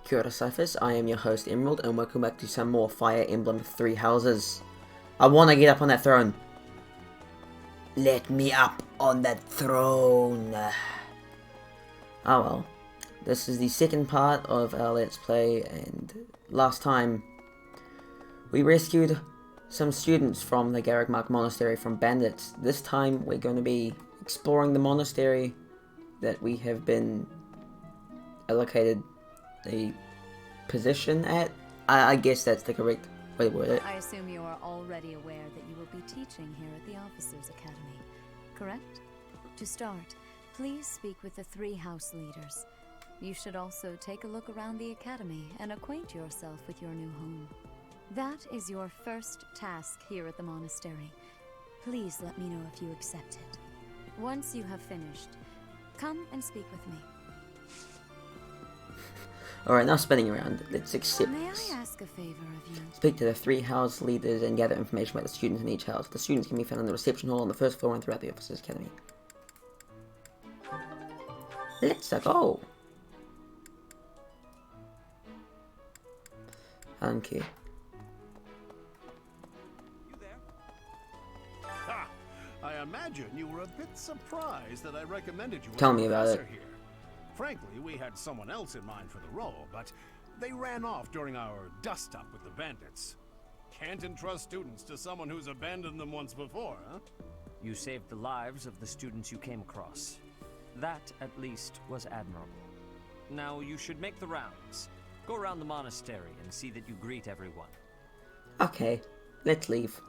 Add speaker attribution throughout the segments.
Speaker 1: Kia ora, Cyphers. I am your host, Emerald, and welcome back to some more Fire Emblem 3 Houses. I want to get up on that throne. Let me up on that throne. Oh well. This is the second part of our Let's Play, and last time we rescued some students from the Garreg Monastery from bandits. This time we're going to be exploring the monastery that we have been allocated a position at. I guess that's the correct way to word it.
Speaker 2: I assume you are already aware that you will be teaching here at the Officers' Academy, correct? To start, please speak with the 3 house leaders. You should also take a look around the academy and acquaint yourself with your new home. That is your first task here at the monastery. Please let me know if you accept it. Once you have finished, come and speak with me.
Speaker 1: Alright, now spinning around. Let's accept
Speaker 2: May
Speaker 1: this.
Speaker 2: I ask a favor of you?
Speaker 1: Speak to the 3 house leaders and gather information about the students in each house. The students can be found in the reception hall on the first floor and throughout the Officers' Academy. Let's go! I don't care.
Speaker 3: You there? Ha! I imagine you were a bit surprised that I recommended you as
Speaker 1: Tell
Speaker 3: a
Speaker 1: me about it.
Speaker 3: professor here. Frankly, we had someone else in mind for the role, but they ran off during our dust-up with the bandits. Can't entrust students to someone who's abandoned them once before, huh?
Speaker 4: You saved the lives of the students you came across. That, at least, was admirable. Now you should make the rounds. Go around the monastery and see that you greet everyone.
Speaker 1: Okay, let's leave.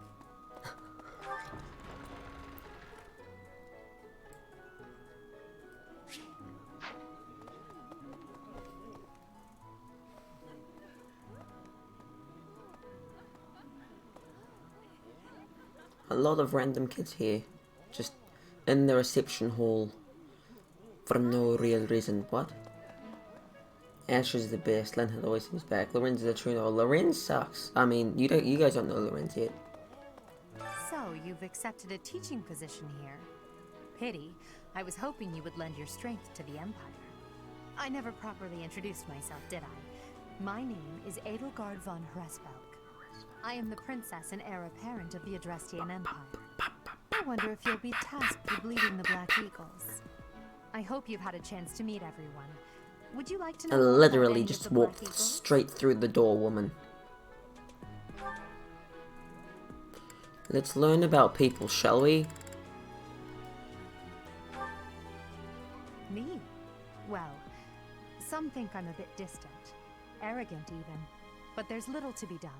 Speaker 1: A lot of random kids here, just in the reception hall for no real reason. What? Ash is the best. Linhard always seems back. Lorenz is a true no. Lorenz sucks. I mean, you guys don't know Lorenz yet.
Speaker 5: So, you've accepted a teaching position here. Pity. I was hoping you would lend your strength to the Empire. I never properly introduced myself, did I? My name is Edelgard von Hresvelk. I am the princess and heir apparent of the Adrestian Empire. I wonder if you'll be tasked with leading the Black Eagles. I hope you've had a chance to meet everyone. Would you like to
Speaker 1: I
Speaker 5: know more about
Speaker 1: literally
Speaker 5: any of
Speaker 1: just
Speaker 5: the Black
Speaker 1: walked
Speaker 5: Eagles?
Speaker 1: straight through the door, woman. Let's learn about people, shall we?
Speaker 5: Me? Well, some think I'm a bit distant. Arrogant, even. But there's little to be done.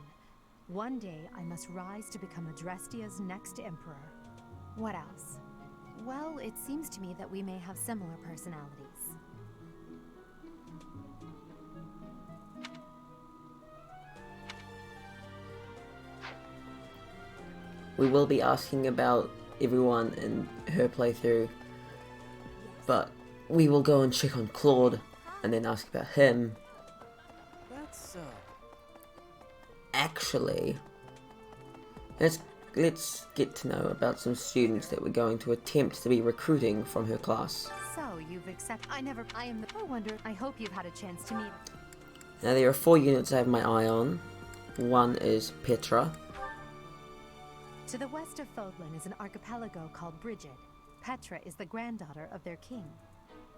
Speaker 5: One day, I must rise to become Adrestia's next emperor. What else? Well, it seems to me that we may have similar personalities.
Speaker 1: We will be asking about everyone in her playthrough, but we will go and check on Claude and then ask about him.
Speaker 3: That's,
Speaker 1: Actually, let's get to know about some students that we're going to attempt to be recruiting from her class.
Speaker 5: So, you've accepted. I am the. I wonder. I hope you've had a chance to meet.
Speaker 1: Now there are 4 units I have my eye on. One is Petra.
Speaker 5: To the west of Fodlan is an archipelago called Brigid. Petra is the granddaughter of their king.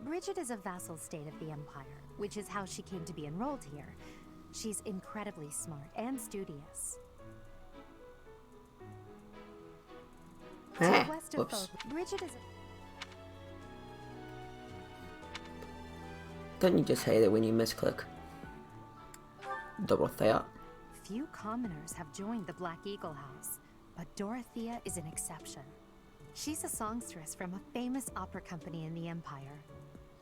Speaker 5: Brigid is a vassal state of the Empire, which is how she came to be enrolled here. She's incredibly smart and studious. To the west of
Speaker 1: Whoops.
Speaker 5: Fodlan, Brigid is
Speaker 1: Don't you just hate it when you misclick? Dorothea.
Speaker 5: Few commoners have joined the Black Eagle House, but Dorothea is an exception. She's a songstress from a famous opera company in the Empire.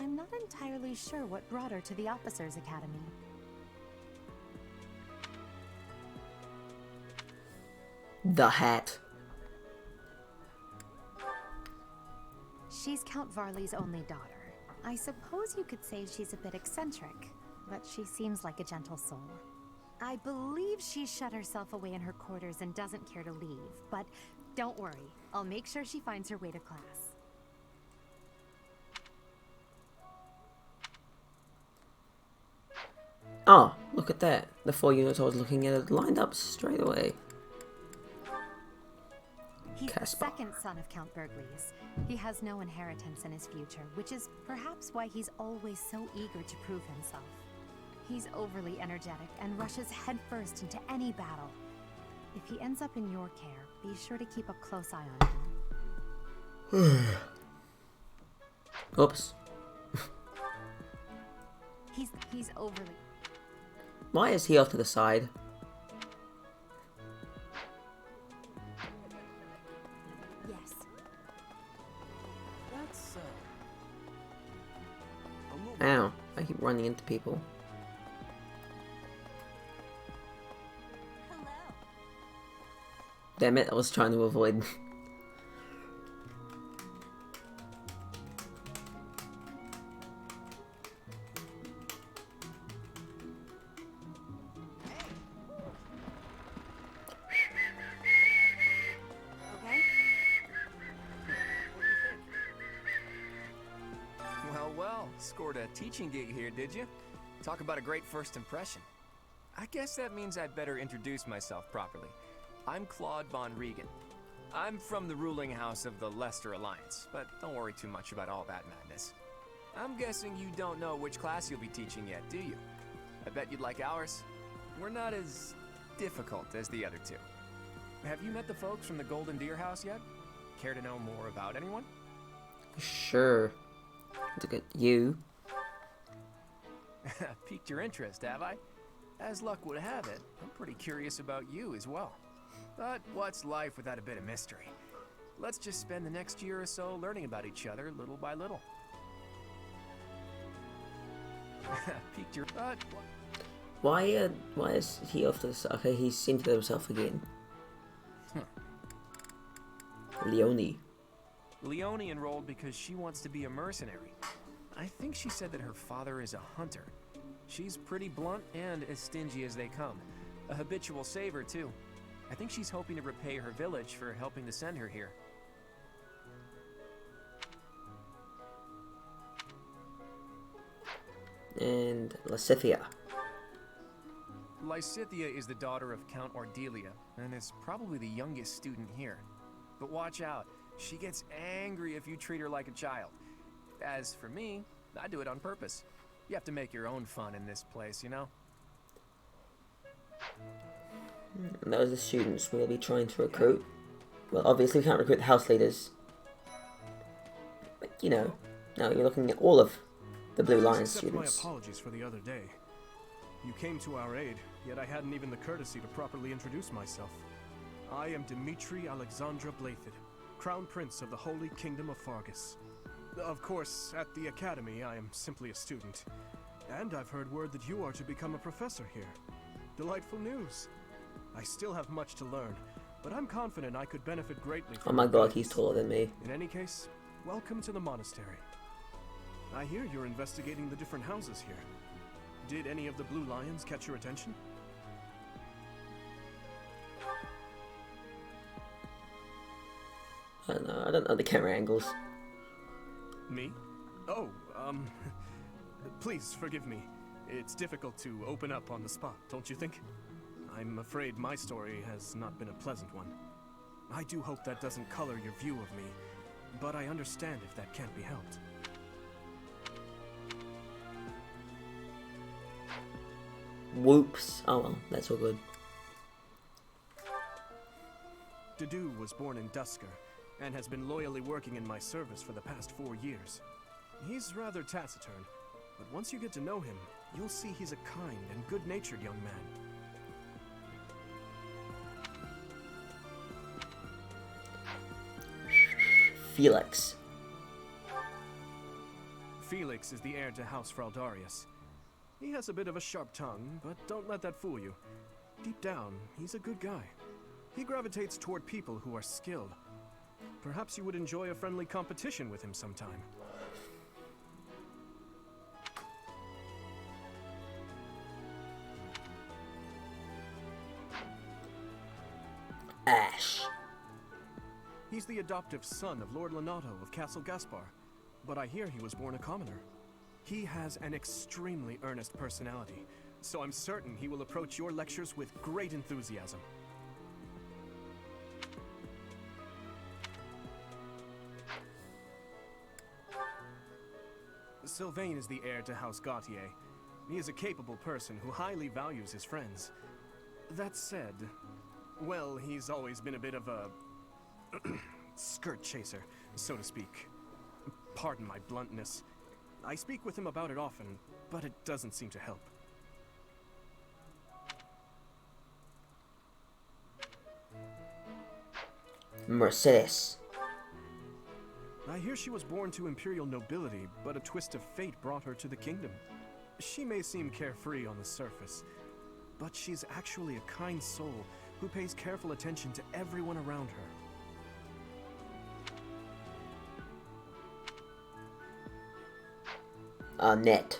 Speaker 5: I'm not entirely sure what brought her to the Officers' Academy.
Speaker 1: The hat.
Speaker 5: She's Count Varley's only daughter. I suppose you could say she's a bit eccentric, but she seems like a gentle soul. I believe she shut herself away in her quarters and doesn't care to leave, but don't worry, I'll make sure she finds her way to class.
Speaker 1: Oh, look at that. The 4 units I was looking at lined up straight away.
Speaker 5: He's
Speaker 1: Casper.
Speaker 5: the second son of Count Burgleys. He has no inheritance in his future, which is perhaps why he's always so eager to prove himself. He's overly energetic and rushes headfirst into any battle. If he ends up in your care, be sure to keep a close eye on him.
Speaker 1: Oops.
Speaker 5: He's overly...
Speaker 1: Why is he off to the side?
Speaker 5: Yes.
Speaker 3: That's,
Speaker 1: Ow, I keep running into people. Damn it, I was trying to avoid.
Speaker 5: Okay?
Speaker 6: Well, scored a teaching gig here, did you? Talk about a great first impression. I guess that means I'd better introduce myself properly. I'm Claude von Regan. I'm from the ruling house of the Leicester Alliance, but don't worry too much about all that madness. I'm guessing you don't know which class you'll be teaching yet, do you? I bet you'd like ours. We're not as difficult as the other two. Have you met the folks from the Golden Deer House yet? Care to know more about anyone?
Speaker 1: Sure. Look at you.
Speaker 6: Piqued your interest, have I? As luck would have it, I'm pretty curious about you as well. But what's life without a bit of mystery? Let's just spend the next year or so learning about each other little by little. Piqued your... But...
Speaker 1: Why is he off to the side? Okay, he's centered himself again. Leonie.
Speaker 6: Leonie enrolled because she wants to be a mercenary. I think she said that her father is a hunter. She's pretty blunt and as stingy as they come. A habitual saver, too. I think she's hoping to repay her village for helping to send her here.
Speaker 1: And Lysithea.
Speaker 6: Lysithea is the daughter of Count Ordelia, and is probably the youngest student here. But watch out, she gets angry if you treat her like a child. As for me, I do it on purpose. You have to make your own fun in this place, you know?
Speaker 1: And those are the students we'll be trying to recruit. Well, obviously we can't recruit the house leaders. But, you know, now you're looking at all of the Blue Lion students.
Speaker 7: My apologies for the other day. You came to our aid, yet I hadn't even the courtesy to properly introduce myself. I am Dimitri Alexandra Blathid, Crown Prince of the Holy Kingdom of Fargus. Of course, at the Academy, I am simply a student. And I've heard word that you are to become a professor here. Delightful news. I still have much to learn, but I'm confident I could benefit greatly from
Speaker 1: Oh my
Speaker 7: your
Speaker 1: god,
Speaker 7: guidance.
Speaker 1: he's taller than me.
Speaker 7: In any case, welcome to the monastery. I hear you're investigating the different houses here. Did any of the Blue Lions catch your attention?
Speaker 1: I don't know the camera angles.
Speaker 7: Me? Oh, please forgive me. It's difficult to open up on the spot, don't you think? I'm afraid my story has not been a pleasant one. I do hope that doesn't color your view of me, but I understand if that can't be helped.
Speaker 1: Whoops. Oh well, that's all good.
Speaker 7: Dedu was born in Dusker, and has been loyally working in my service for the past 4 years. He's rather taciturn, but once you get to know him, you'll see he's a kind and good-natured young man.
Speaker 1: Felix.
Speaker 7: Felix is the heir to House Fraldarius. He has a bit of a sharp tongue, but don't let that fool you. Deep down, he's a good guy. He gravitates toward people who are skilled. Perhaps you would enjoy a friendly competition with him sometime.
Speaker 1: Ash.
Speaker 7: He's the adoptive son of Lord Lenato of Castle Gaspar, but I hear he was born a commoner. He has an extremely earnest personality, so I'm certain he will approach your lectures with great enthusiasm. Sylvain is the heir to House Gautier. He is a capable person who highly values his friends. That said, well, he's always been a bit of a skirt chaser, so to speak. Pardon my bluntness. I speak with him about it often, but it doesn't seem to help.
Speaker 1: Mercedes.
Speaker 7: I hear she was born to imperial nobility, but a twist of fate brought her to the kingdom. She may seem carefree on the surface, but she's actually a kind soul who pays careful attention to everyone around her.
Speaker 1: Annette.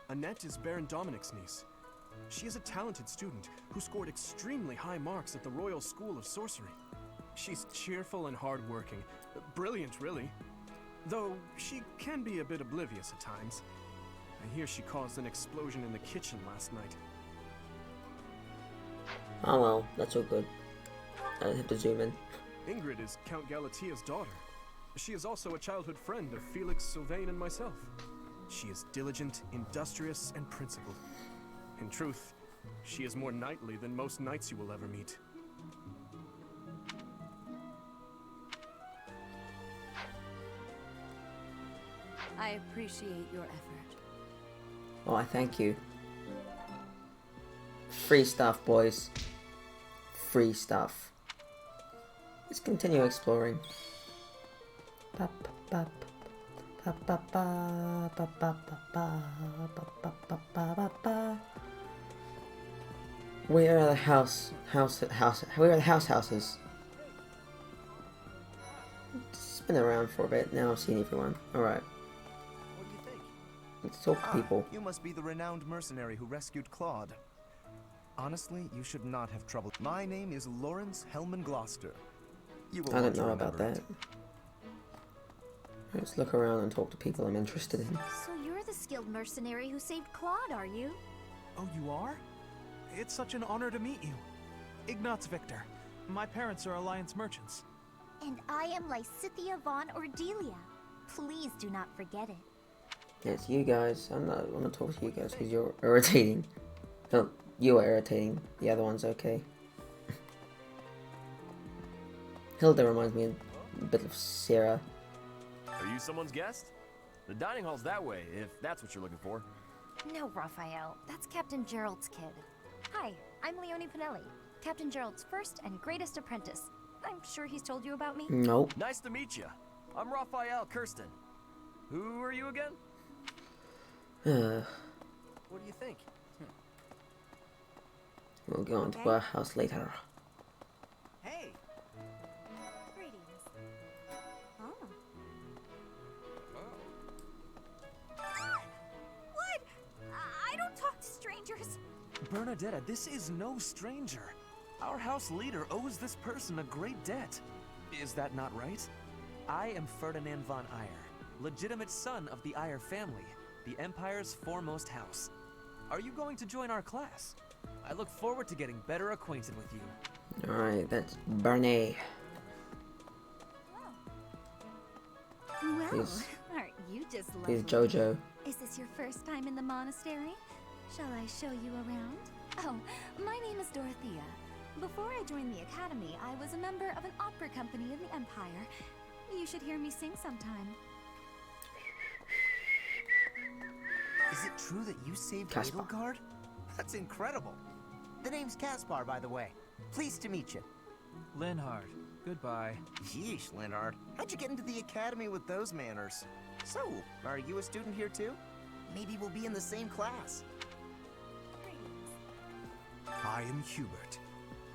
Speaker 7: Annette is Baron Dominic's niece. She is a talented student who scored extremely high marks at the Royal School of Sorcery. She's cheerful and hardworking. Brilliant, really. Though she can be a bit oblivious at times. I hear she caused an explosion in the kitchen last night.
Speaker 1: Oh well, that's all good. I have to zoom in.
Speaker 7: Ingrid is Count Galatia's daughter. She is also a childhood friend of Felix, Sylvain, and myself. She is diligent, industrious, and principled. In truth, she is more knightly than most knights you will ever meet.
Speaker 2: I appreciate your effort.
Speaker 1: Oh, I thank you. Free stuff, boys. Free stuff. Let's continue exploring. Where are the where are the houses? It's been around for a bit, now I've seen everyone. Alright.
Speaker 8: What do you think?
Speaker 1: Let's talk to people.
Speaker 8: You must be the renowned mercenary who rescued Claude. Honestly, you should not have trouble. My name is Lawrence Hellman Gloucester. You will
Speaker 1: I
Speaker 8: want
Speaker 1: don't
Speaker 8: to
Speaker 1: know about
Speaker 8: remember
Speaker 1: that.
Speaker 8: it.
Speaker 1: Let's look around and talk to people I'm interested in.
Speaker 9: So you're the skilled mercenary who saved Claude, are you?
Speaker 10: Oh, you are? It's such an honor to meet you. Ignatz Victor. My parents are Alliance merchants.
Speaker 9: And I am Lysithia von Ordelia. Please do not forget it.
Speaker 1: Yes, you guys. I want to talk to you guys because you're irritating. No, you are irritating. The other one's okay. Hilda reminds me a bit of Sarah.
Speaker 11: Are you someone's guest? The dining hall's that way, if that's what you're looking for.
Speaker 5: No, Raphael. That's Captain Gerald's kid. Hi, I'm Leonie Pinelli, Captain Gerald's first and greatest apprentice. I'm sure he's told you about me.
Speaker 1: Nope.
Speaker 11: Nice to meet you. I'm Raphael Kirsten. Who are you again?
Speaker 8: What do you think?
Speaker 1: We'll go on to our house later.
Speaker 10: Hey!
Speaker 9: Greetings. Oh.
Speaker 5: What? I don't talk to strangers.
Speaker 10: Bernadetta, this is no stranger. Our house leader owes this person a great debt. Is that not right? I am Ferdinand von Eyre, legitimate son of the Eyre family, the Empire's foremost house. Are you going to join our class? I look forward to getting better acquainted with you.
Speaker 1: Alright, that's Bernie.
Speaker 9: Well,
Speaker 1: Please.
Speaker 9: aren't you just lovely?
Speaker 1: Here's Jojo.
Speaker 9: Is this your first time in the monastery? Shall I show you around? Oh, my name is Dorothea. Before I joined the academy, I was a member of an opera company in the Empire. You should hear me sing sometime.
Speaker 8: Is it true that you saved
Speaker 1: Caspar.
Speaker 8: Edelgard? That's incredible. The name's Caspar, by the way. Pleased to meet you.
Speaker 10: Linhard, goodbye.
Speaker 8: Yeesh, Leonard. How'd you get into the academy with those manners? So, are you a student here too? Maybe we'll be in the same class.
Speaker 12: I am Hubert,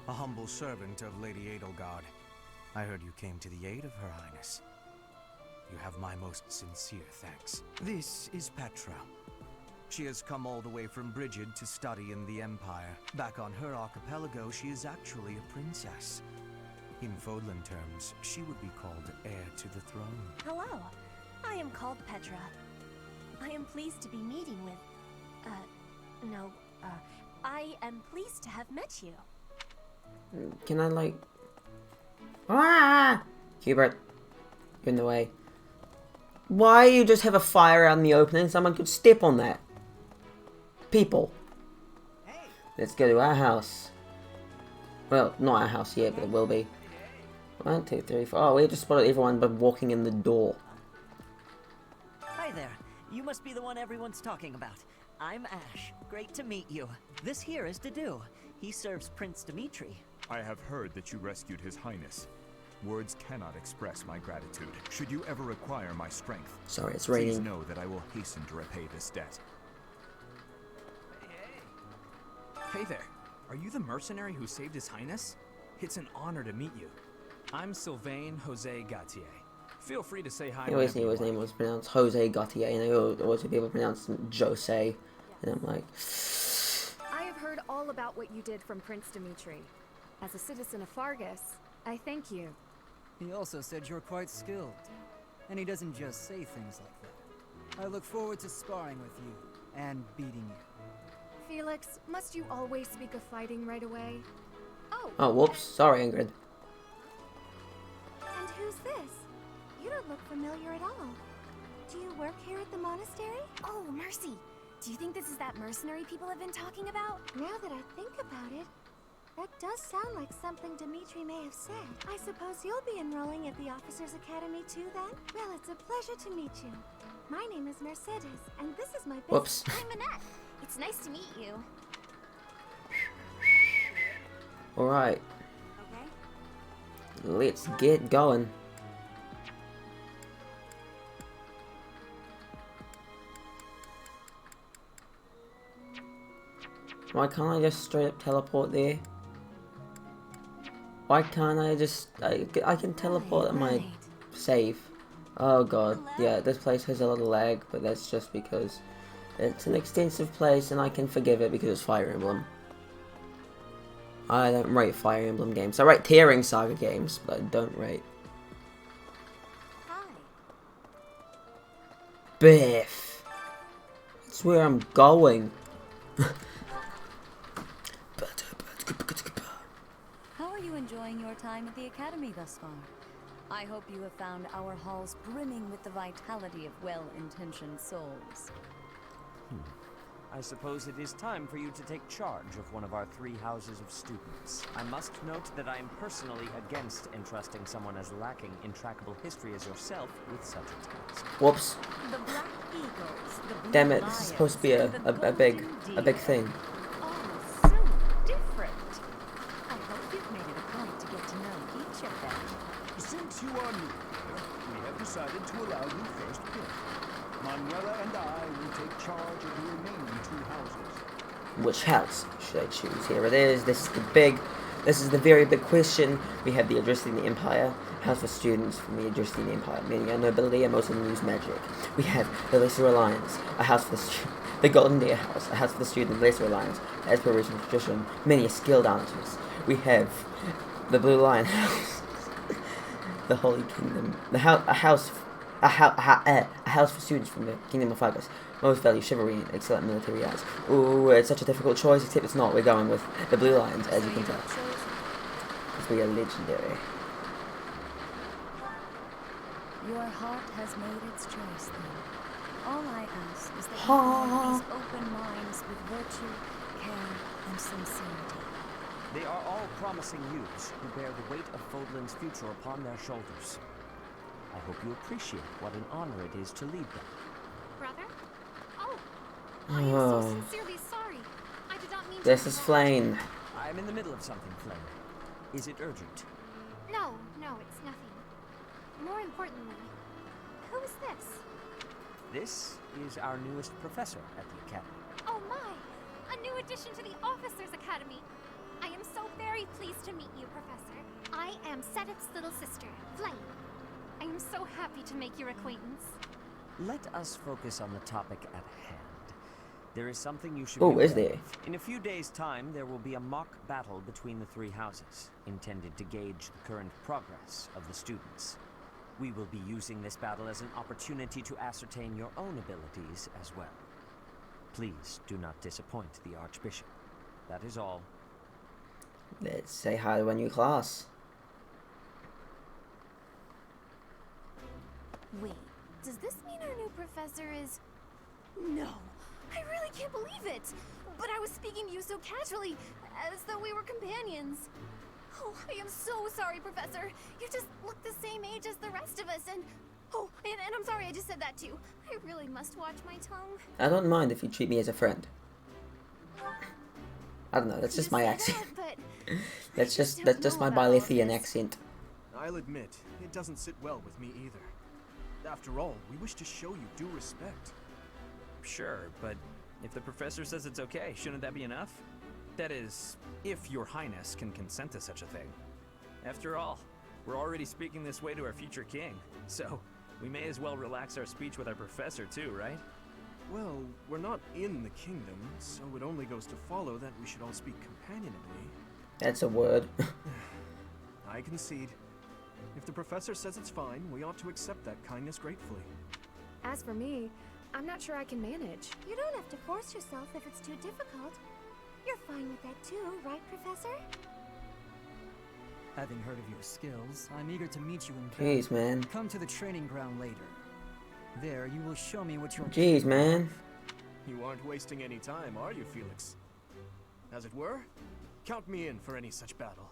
Speaker 12: a humble servant of Lady Edelgard. I heard you came to the aid of Her Highness. You have my most sincere thanks. This is Petra. She has come all the way from Brigid to study in the Empire. Back on her archipelago, she is actually a princess. In Fodlan terms, she would be called heir to the throne.
Speaker 9: Hello, I am called Petra. I am pleased to be meeting with No, I am pleased to have met you.
Speaker 1: Can I, like... Ah! Hubert, you're in the way. Why you just have a fire out in the open and someone could step on that? People. Let's go to our house. Well, not our house yet, but it will be. 1, 2, 3, 4. Oh, we just spotted everyone by walking in the door.
Speaker 13: Hi there. You must be the one everyone's talking about. I'm Ash. Great to meet you. This here is Dedu. He serves Prince Dimitri.
Speaker 14: I have heard that you rescued His Highness. Words cannot express my gratitude. Should you ever require my strength,
Speaker 1: sorry, it's raining.
Speaker 14: Please know that I will hasten to repay this debt.
Speaker 15: Hey there. Are you the mercenary who saved His Highness? It's an honor to meet you. I'm Sylvain Jose Gautier. Feel free to say hi.
Speaker 1: I always knew his name was pronounced Jose Gautier, and I always hear people pronounce Jose, and I'm like...
Speaker 16: I have heard all about what you did from Prince Dimitri. As a citizen of Fargus, I thank you.
Speaker 17: He also said you're quite skilled, and he doesn't just say things like that. I look forward to sparring with you, and beating you.
Speaker 16: Felix, must you always speak of fighting right away?
Speaker 1: Oh, whoops. Sorry, Ingrid.
Speaker 9: And who's this? You don't look familiar at all. Do you work here at the monastery? Oh, mercy. Do you think this is that mercenary people have been talking about? Now that I think about it, that does sound like something Dimitri may have said. I suppose you'll be enrolling at the Officers Academy too, then? Well, it's a pleasure to meet you. My name is Mercedes, and this is my business.
Speaker 1: Whoops.
Speaker 9: I'm Annette. It's nice to meet you.
Speaker 1: Alright. Let's get going. Why can't I just straight up teleport there? Why can't I just... I can teleport at my save. Oh god. Yeah, this place has a lot of lag, but that's just because it's an extensive place and I can forgive it because it's Fire Emblem. I don't rate Fire Emblem games. I rate Tearing Saga games, but I don't rate. Biff! That's where I'm going.
Speaker 2: How are you enjoying your time at the Academy thus far? I hope you have found our halls brimming with the vitality of well-intentioned souls.
Speaker 4: I suppose it is time for you to take charge of one of our 3 houses of students. I must note that I am personally against entrusting someone as lacking in trackable history as yourself with such a task.
Speaker 1: Whoops.
Speaker 9: The Black Eagles, the Blue
Speaker 1: Damn it,
Speaker 9: Lions,
Speaker 1: this is supposed to be a big thing.
Speaker 9: Oh, so different. I hope you've made it a point to get to know each of them.
Speaker 3: Since you are new here, we have decided to allow you first pick. Manuela and I will take charge of the remaining 2 houses.
Speaker 1: Which house should I choose? Here it is. This is the very big question. We have the Addressing the Empire, House for Students from the Addressing the Empire, many are nobility and most of them use magic. We have the Lesser Alliance, a house for the Golden Deer House, a house for the student of the Lesser Alliance, as per regional tradition, many are skilled archers. We have the Blue Lion House, the Holy Kingdom, a house for students from the Kingdom of Fargus. Most value chivalry and excellent military arts. Ooh, it's such a difficult choice, except it's not. We're going with the Blue Lions, as you can tell. Because we are legendary.
Speaker 2: Your heart has made its choice, then. All I ask is that you guard these open minds with virtue, care, and sincerity.
Speaker 4: They are all promising youths who bear the weight of Fodlan's future upon their shoulders. I hope you appreciate what an honor it is to lead them.
Speaker 16: Brother? Oh, I am so sincerely sorry. I did not mean to...
Speaker 1: This is Flame.
Speaker 4: I'm in the middle of something, Flame. Is it urgent?
Speaker 16: No, it's nothing. More importantly, who is this?
Speaker 4: This is our newest professor at the Academy.
Speaker 16: Oh my! A new addition to the Officers Academy! I am so very pleased to meet you, Professor. I am Sedith's little sister, Flame. I am so happy to make your acquaintance.
Speaker 4: Let us focus on the topic at hand. There is something you should
Speaker 1: be
Speaker 4: aware
Speaker 1: is there?
Speaker 4: of. In a few days' time, there will be a mock battle between the 3 houses, intended to gauge the current progress of the students. We will be using this battle as an opportunity to ascertain your own abilities as well. Please do not disappoint the Archbishop. That is all.
Speaker 1: Let's say hi to a new class.
Speaker 9: Wait, does this mean our new professor is... No, I really can't believe it! But I was speaking to you so casually, as though we were companions. Oh, I am so sorry, Professor. You just look the same age as the rest of us, and... Oh, and I'm sorry I just said that too. I really must watch my tongue.
Speaker 1: I don't mind if you treat me as a friend. I don't know, that's just my accent. That's just my Balithian accent.
Speaker 7: I'll admit, it doesn't sit well with me either. After all, we wish to show you due respect.
Speaker 15: Sure, but if the professor says it's okay, shouldn't that be enough? That is, if your highness can consent to such a thing. After all, we're already speaking this way to our future king, so we may as well relax our speech with our professor too, right?
Speaker 7: Well, we're not in the kingdom, so it only goes to follow that we should all speak companionably.
Speaker 1: That's a word.
Speaker 7: I concede. If the professor says it's fine, we ought to accept that kindness gratefully.
Speaker 18: As for me, I'm not sure I can manage.
Speaker 9: You don't have to force yourself if it's too difficult. You're fine with that too, right, Professor?
Speaker 17: Having heard of your skills, I'm eager to meet you in battle.
Speaker 1: Jeez, man.
Speaker 17: Come to the training ground later. There, you will show me what you're...
Speaker 1: Jeez, man.
Speaker 7: You aren't wasting any time, are you, Felix? As it were, count me in for any such battle.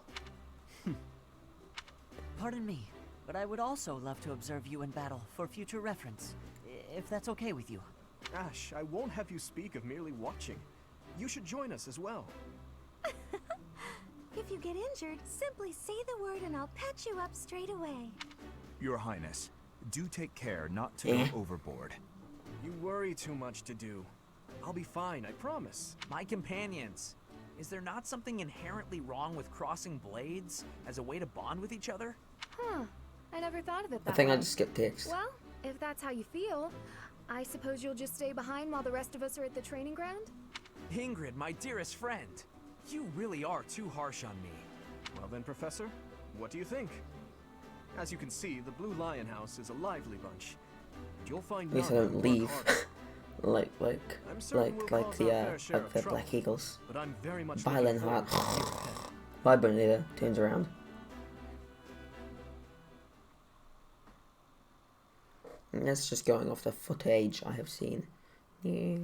Speaker 13: Pardon me, but I would also love to observe you in battle for future reference, if that's okay with you.
Speaker 7: Ash, I won't have you speak of merely watching. You should join us as well.
Speaker 9: If you get injured, simply say the word and I'll patch you up straight away.
Speaker 14: Your Highness, do take care not to go overboard.
Speaker 7: You worry too much to do. I'll be fine, I promise.
Speaker 15: My companions, is there not something inherently wrong with crossing blades as a way to bond with each other?
Speaker 18: Huh. I never thought of it that
Speaker 1: I think
Speaker 18: way.
Speaker 1: I just skipped text.
Speaker 18: Well, if that's how you feel, I suppose you'll just stay behind while the rest of us are at the training ground?
Speaker 15: Ingrid, my dearest friend, you really are too harsh on me.
Speaker 7: Well then, Professor, what do you think? As you can see, the Blue Lion House is a lively bunch. You'll find
Speaker 1: At least I
Speaker 7: none
Speaker 1: don't
Speaker 7: who work
Speaker 1: leave.
Speaker 7: harder.
Speaker 1: like the Black Eagles.
Speaker 7: But I'm very much
Speaker 1: Violent Heart. Vibrant leader turns around. And that's just going off the footage I have seen. Yeah.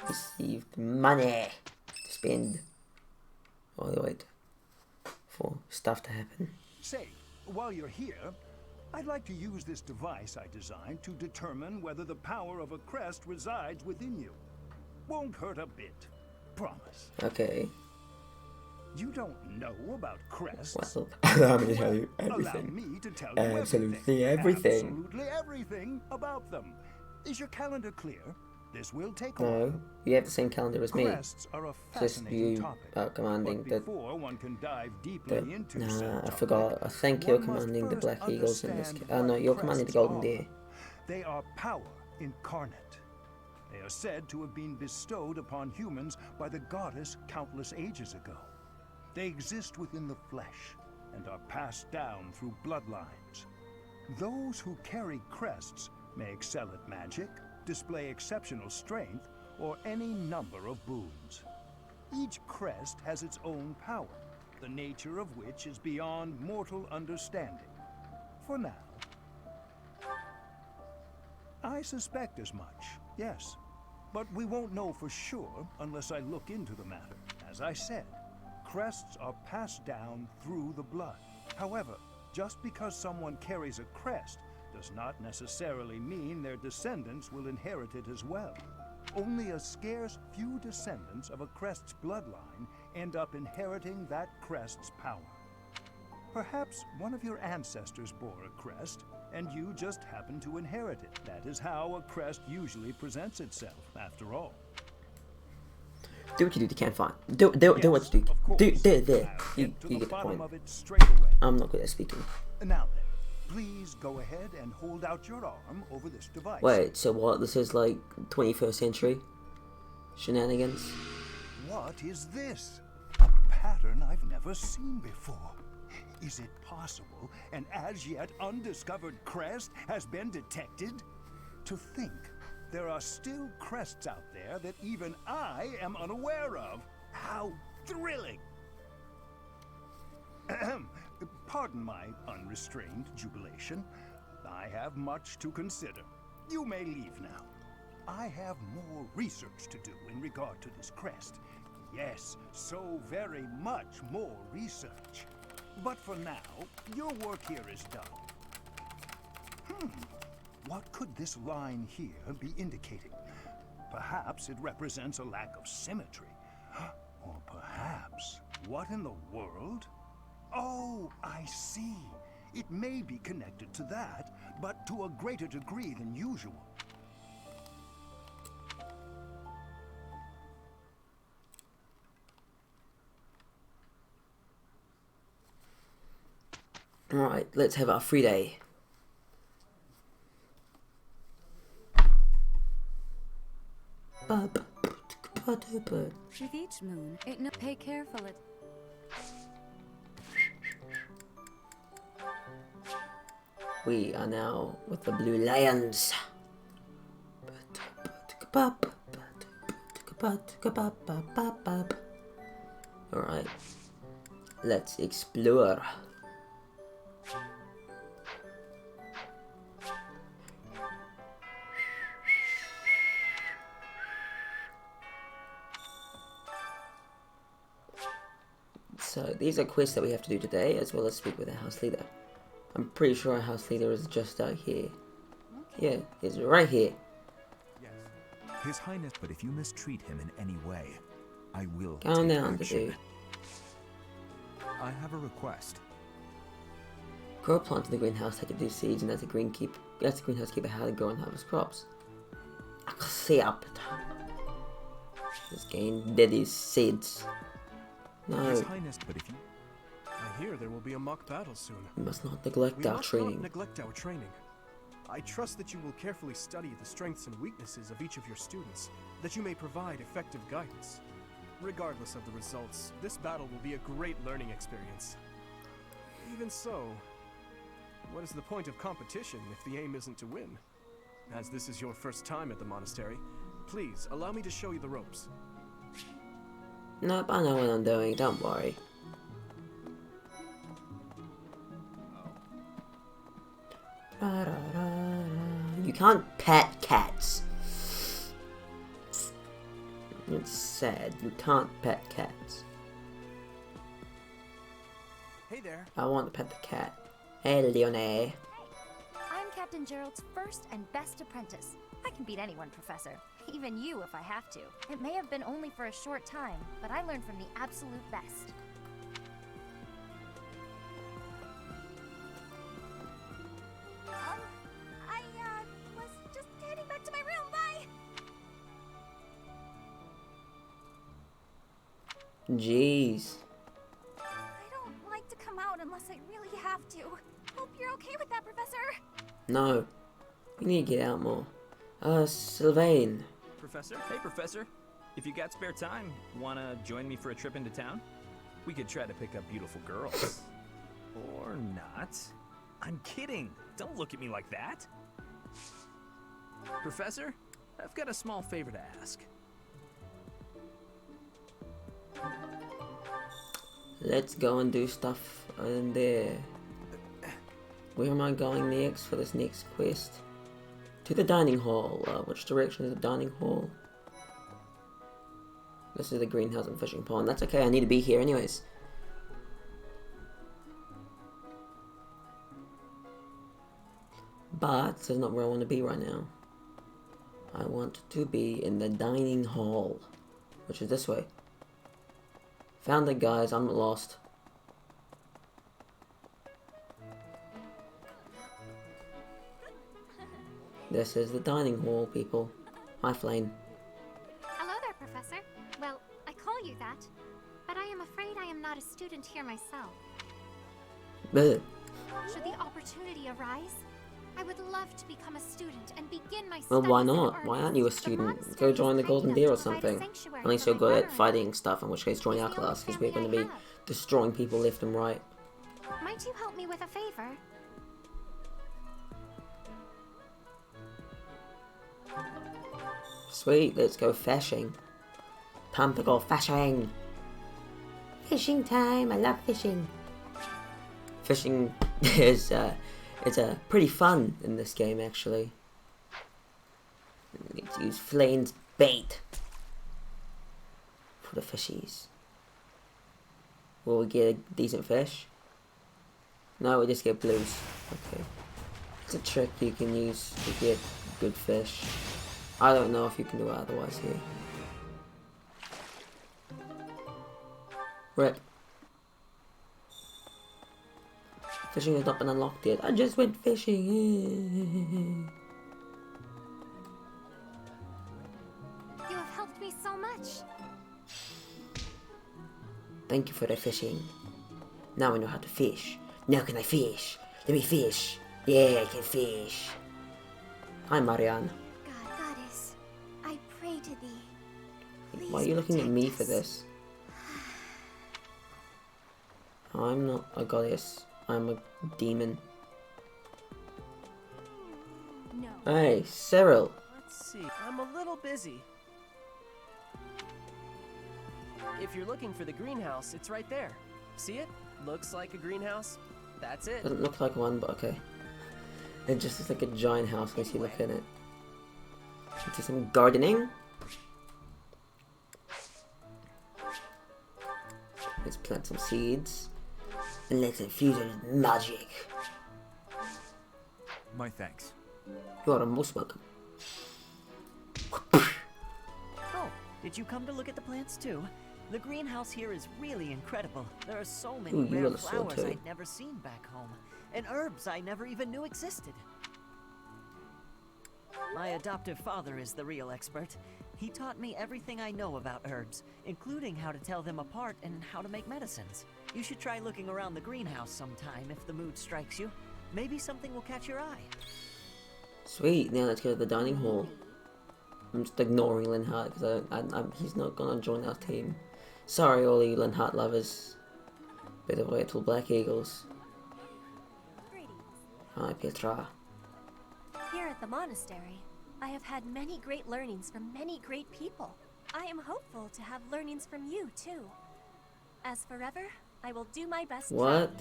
Speaker 1: Received money to spend. Oh, wait. For stuff to happen.
Speaker 19: Say, while you're here, I'd like to use this device I designed to determine whether the power of a crest resides within you. Won't hurt a bit. Promise.
Speaker 1: Okay.
Speaker 19: You don't know about crests.
Speaker 1: Well, allow me to tell you
Speaker 19: Allow
Speaker 1: everything.
Speaker 19: me to tell you
Speaker 1: Absolutely everything.
Speaker 19: Absolutely everything about them. Is your calendar clear? This will take a
Speaker 1: No,
Speaker 19: while.
Speaker 1: you have the same calendar as me.
Speaker 19: Crests are a
Speaker 1: Just
Speaker 19: fascinating
Speaker 1: you
Speaker 19: topic.
Speaker 1: commanding
Speaker 19: But
Speaker 1: the...
Speaker 19: before one can dive deeply into said
Speaker 1: Nah, I
Speaker 19: topic,
Speaker 1: forgot. I think you're
Speaker 19: one must
Speaker 1: commanding the
Speaker 19: first
Speaker 1: Black Eagles in this
Speaker 19: understand
Speaker 1: case. Oh no,
Speaker 19: what
Speaker 1: you're commanding the
Speaker 19: crests
Speaker 1: Golden
Speaker 19: are.
Speaker 1: Deer.
Speaker 19: They are power incarnate. They are said to have been bestowed upon humans by the goddess countless ages ago. They exist within the flesh and are passed down through bloodlines. Those who carry crests may excel at magic, display exceptional strength, or any number of boons. Each crest has its own power, the nature of which is beyond mortal understanding. For now. I suspect as much, yes. But we won't know for sure unless I look into the matter. As I said, crests are passed down through the blood. However, just because someone carries a crest does not necessarily mean their descendants will inherit it as well. Only a scarce few descendants of a crest's bloodline end up inheriting that crest's power. Perhaps one of your ancestors bore a crest, and you just happen to inherit it. That is how a crest usually presents itself, after all.
Speaker 1: Do what you do to can't find. Do what you do. You get the point. I'm not good at speaking.
Speaker 19: Now then, please go ahead and hold out your arm over this device.
Speaker 1: Wait, so what? This is like 21st century shenanigans?
Speaker 19: What is this? A pattern I've never seen before. Is it possible an as yet undiscovered crest has been detected? To think there are still crests out there that even I am unaware of. How thrilling! Pardon my unrestrained jubilation. I have much to consider. You may leave now. I have more research to do in regard to this crest. Yes, so very much more research. But for now, your work here is done. What could this line here be indicating? Perhaps it represents a lack of symmetry. Or perhaps, what in the world? Oh, I see. It may be connected to that, but to a greater degree than usual.
Speaker 1: Alright, let's have our free day.
Speaker 2: With each moon, pay careful it.
Speaker 1: We are now with the Blue Lions. Alright, let's explore. So these are quests that we have to do today, as well as speak with our house leader. I'm pretty sure our house leader is just out here. Yeah, he's right here.
Speaker 14: His Highness, but if you mistreat him in any way, I will
Speaker 1: Calm
Speaker 14: take
Speaker 1: down,
Speaker 14: action.
Speaker 1: dude.
Speaker 14: I have a request.
Speaker 1: Grow plants in the greenhouse, take to do seeds, and as a greenhouse keeper how to grow and harvest crops. Accept. Just gain daddy's seeds. No.
Speaker 7: His Highness, but if you... I hear there will be a mock battle soon.
Speaker 1: We must not neglect our training.
Speaker 7: We must not neglect our training. I trust that you will carefully study the strengths and weaknesses of each of your students, that you may provide effective guidance. Regardless of the results, this battle will be a great learning experience. Even so, what is the point of competition if the aim isn't to win? As this is your first time at the monastery, please allow me to show you the ropes.
Speaker 1: Nope, I know what I'm doing, don't worry. You can't pet cats. It's sad, you can't pet cats.
Speaker 7: Hey there.
Speaker 1: I want to pet the cat. Hey, Leonie.
Speaker 9: I'm Captain Gerald's first and best apprentice. I can beat anyone, Professor. Even you, if I have to. It may have been only for a short time, but I learned from the absolute best. I was just heading back to my room. Bye!
Speaker 1: Jeez.
Speaker 9: I don't like to come out unless I really have to. Hope you're okay with that, Professor.
Speaker 1: No. We need to get out more. Sylvain.
Speaker 15: Professor? Hey, Professor. If you got spare time, wanna join me for a trip into town? We could try to pick up beautiful girls. Or not. I'm kidding. Don't look at me like that. Professor, I've got a small favor to ask.
Speaker 1: Let's go and do stuff in there. Where am I going next for this next quest? To the dining hall. Which direction is the dining hall? This is the greenhouse and fishing pond. That's okay, I need to be here anyways. But this is not where I want to be right now. I want to be in the dining hall, which is this way. Found it, guys. I'm not lost. This is the dining hall, people. Hi, Flame.
Speaker 16: Hello there, Professor. Well, but I am afraid I am not a student here myself.
Speaker 1: Bleh.
Speaker 16: Should the opportunity arise, I would love to become a student and begin my
Speaker 1: Well,
Speaker 16: studies
Speaker 1: why
Speaker 16: in
Speaker 1: not? Why aren't you a
Speaker 16: earnest. The
Speaker 1: student?
Speaker 16: monastery
Speaker 1: Go
Speaker 16: is
Speaker 1: join the
Speaker 16: kind
Speaker 1: Golden
Speaker 16: enough
Speaker 1: Deer
Speaker 16: to
Speaker 1: or
Speaker 16: provide a
Speaker 1: something.
Speaker 16: sanctuary
Speaker 1: Unless
Speaker 16: for
Speaker 1: you're
Speaker 16: my
Speaker 1: good at
Speaker 16: veterans.
Speaker 1: fighting stuff, in which case join our class, because we're going to be destroying people left and right.
Speaker 16: Might you help me with a favor?
Speaker 1: Sweet, let's go fishing. Time to go fishing. Fishing time, I love fishing. Fishing is pretty fun in this game, actually. We need to use Flame's bait for the fishies. Will we get a decent fish? No, we just get blues. Okay. It's a trick you can use to get good fish. I don't know if you can do it otherwise here. Rip. Fishing has not been unlocked yet. I just went fishing.
Speaker 16: You have helped me so much.
Speaker 1: Thank you for the fishing. Now I know how to fish. Now can I fish? Let me fish. Yeah, I can fish. Hi, Marianne.
Speaker 9: God, Goddess, I pray to thee.
Speaker 1: Why are you looking at me for this? I'm not a goddess. I'm a demon.
Speaker 20: No.
Speaker 1: Hey, Cyril.
Speaker 20: Let's see. I'm a little busy. If you're looking for the greenhouse, it's right there. See it? Looks like a greenhouse. That's it.
Speaker 1: Doesn't look like one, but okay. It just looks like a giant house unless you look in it. Do some gardening. Let's plant some seeds. And let's infuse it with magic.
Speaker 14: My thanks.
Speaker 1: You are most welcome.
Speaker 13: Oh, did you come to look at the plants too? The greenhouse here is really incredible. There are so many
Speaker 1: Ooh, you
Speaker 13: rare
Speaker 1: got a sword
Speaker 13: flowers
Speaker 1: too.
Speaker 13: I'd never seen back home, and herbs I never even knew existed. My adoptive father is the real expert. He taught me everything I know about herbs, including how to tell them apart and how to make medicines. You should try looking around the greenhouse sometime if the mood strikes you. Maybe something will catch your eye.
Speaker 1: Sweet. Now let's go to the dining hall. I'm just ignoring Linhart because he's not gonna join our team. Sorry, all you Linhart lovers. Bit of little black eagles. Hi, Petra.
Speaker 9: Here at the monastery, I have had many great learnings from many great people. I am hopeful to have learnings from you, too. As forever, I will do my best.
Speaker 1: What?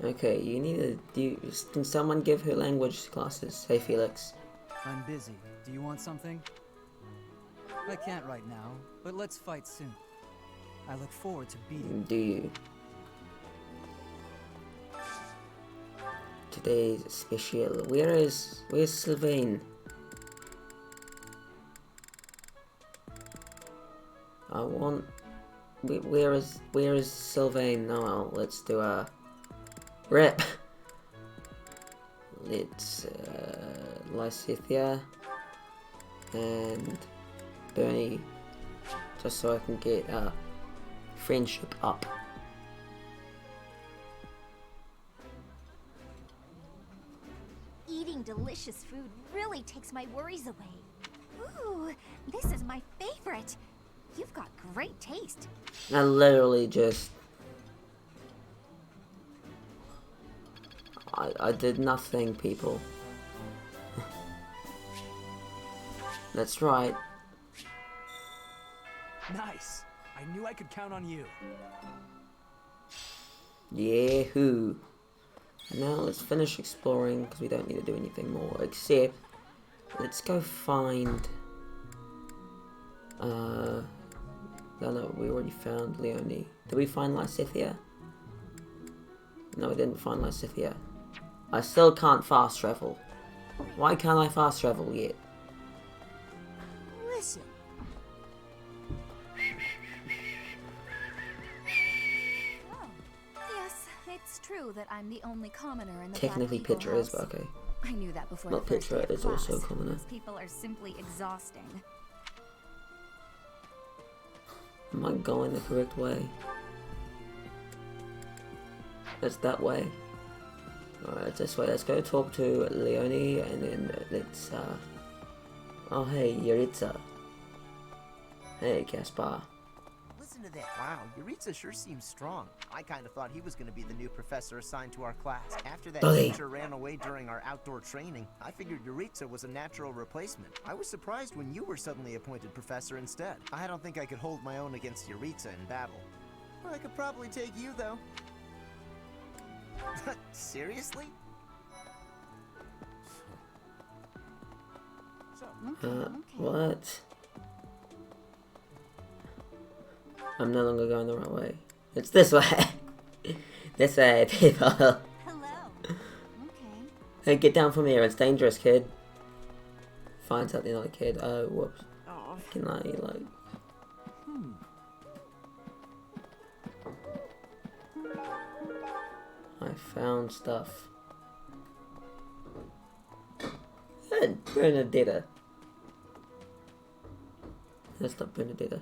Speaker 1: Okay, you need to can someone give her language classes? Hey, Felix.
Speaker 17: I'm busy. Do you want something? I can't right now, but let's fight soon. I look forward to beating.
Speaker 1: Do you? Today's special. Where's Sylvain? I want. Where is Sylvain? Oh well, let's do a rip. Let's Lysithia and Bernie, just so I can get friendship up.
Speaker 9: Eating delicious food really takes my worries away. Ooh, this is my favorite. You've got great taste.
Speaker 1: I literally just I did nothing, people. That's right.
Speaker 10: Nice. I knew I could count on you.
Speaker 1: Yahoo! Now let's finish exploring because we don't need to do anything more. Except, let's go find. No, we already found Leonie. Did we find Lysithia? No, we didn't find Lysithia. I still can't fast travel. Why can't I fast travel yet?
Speaker 9: Listen.
Speaker 2: Yes, it's true that I'm the only commoner in the
Speaker 1: Technically,
Speaker 2: Black Eagle
Speaker 1: Petra is,
Speaker 2: house.
Speaker 1: but okay.
Speaker 2: I knew that before
Speaker 1: Not
Speaker 2: the first
Speaker 1: Petra,
Speaker 2: day of
Speaker 1: is also a
Speaker 2: class.
Speaker 1: commoner.
Speaker 2: These people are simply exhausting.
Speaker 1: Am I going the correct way? It's that way. Alright, it's this way. Let's go talk to Leonie and then let's oh hey, Yuritsa. Hey, Gaspar.
Speaker 21: Listen to that. Wow, Yuritsa sure seems strong. I kind of thought he was going to be the new professor assigned to our class. After that teacher ran away during our outdoor training, I figured Yuritsa was a natural replacement. I was surprised when you were suddenly appointed professor instead. I don't think I could hold my own against Yuritsa in battle. I could probably take you, though. Seriously?
Speaker 1: What? I'm no longer going the right way. It's this way. This way, people.
Speaker 9: Hello. Okay.
Speaker 1: Hey, get down from here. It's dangerous, kid. Finds out the other kid. Oh, whoops. Can I, like... I found stuff. Hey, Bernadetta. That's not Bernadetta.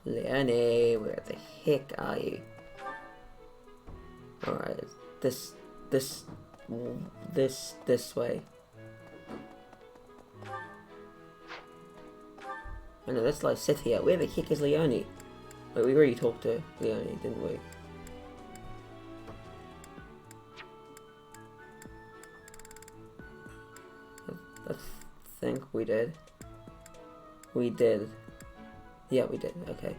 Speaker 1: Leonie, where the heck are you? Alright, this way. Oh no, that's like Scythia. Where the heck is Leonie? Wait, we already talked to Leonie, didn't we? I think we did. We did. Yeah, we did. Okay.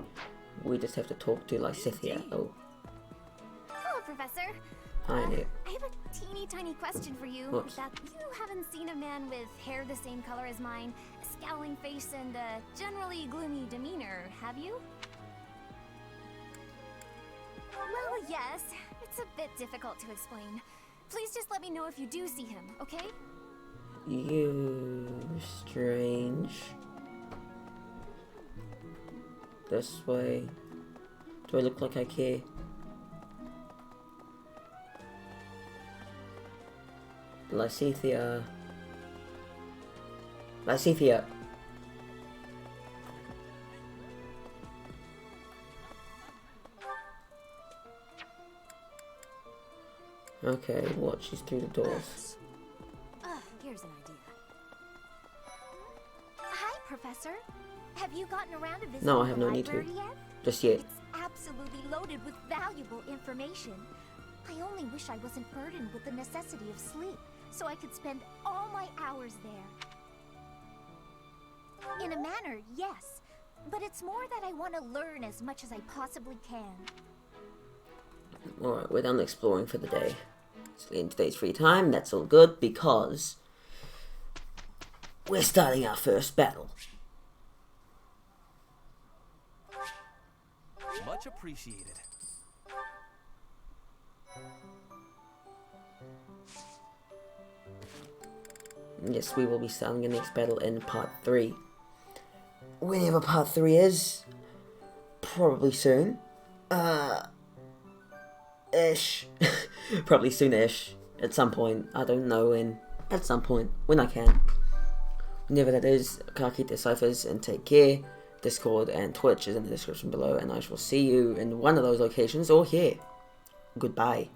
Speaker 1: We just have to talk to Lysithia. Oh.
Speaker 9: Hello, Professor.
Speaker 1: Hi, Nick.
Speaker 9: I have a teeny tiny question for you.
Speaker 1: Whoops.
Speaker 9: That you haven't seen a man with hair the same color as mine, a scowling face, and a generally gloomy demeanor, have you? Well, yes. It's a bit difficult to explain. Please just let me know if you do see him, okay?
Speaker 1: You strange. This way. Do I look like I care? Lysithia. Lysithia. Okay, what? She's through the doors.
Speaker 9: Here's an idea. Hi, Professor. Have you gotten around to visiting
Speaker 1: No, I have
Speaker 9: the
Speaker 1: no need to.
Speaker 9: library yet?
Speaker 1: Just yet.
Speaker 9: It's absolutely loaded with valuable information. I only wish I wasn't burdened with the necessity of sleep, so I could spend all my hours there. In a manner, yes. But it's more that I want to learn as much as I possibly can.
Speaker 1: Alright, we're done exploring for the day. So in today's free time, that's all good because we're starting our first battle.
Speaker 10: Much appreciated.
Speaker 1: Yes, we will be starting the next battle in part 3. Whenever part 3 is, probably soon. Ish. Probably soon-ish. At some point. I don't know when. At some point. When I can. Whenever that is, keep the ciphers and take care. Discord and Twitch is in the description below, and I shall see you in one of those locations or here. Goodbye.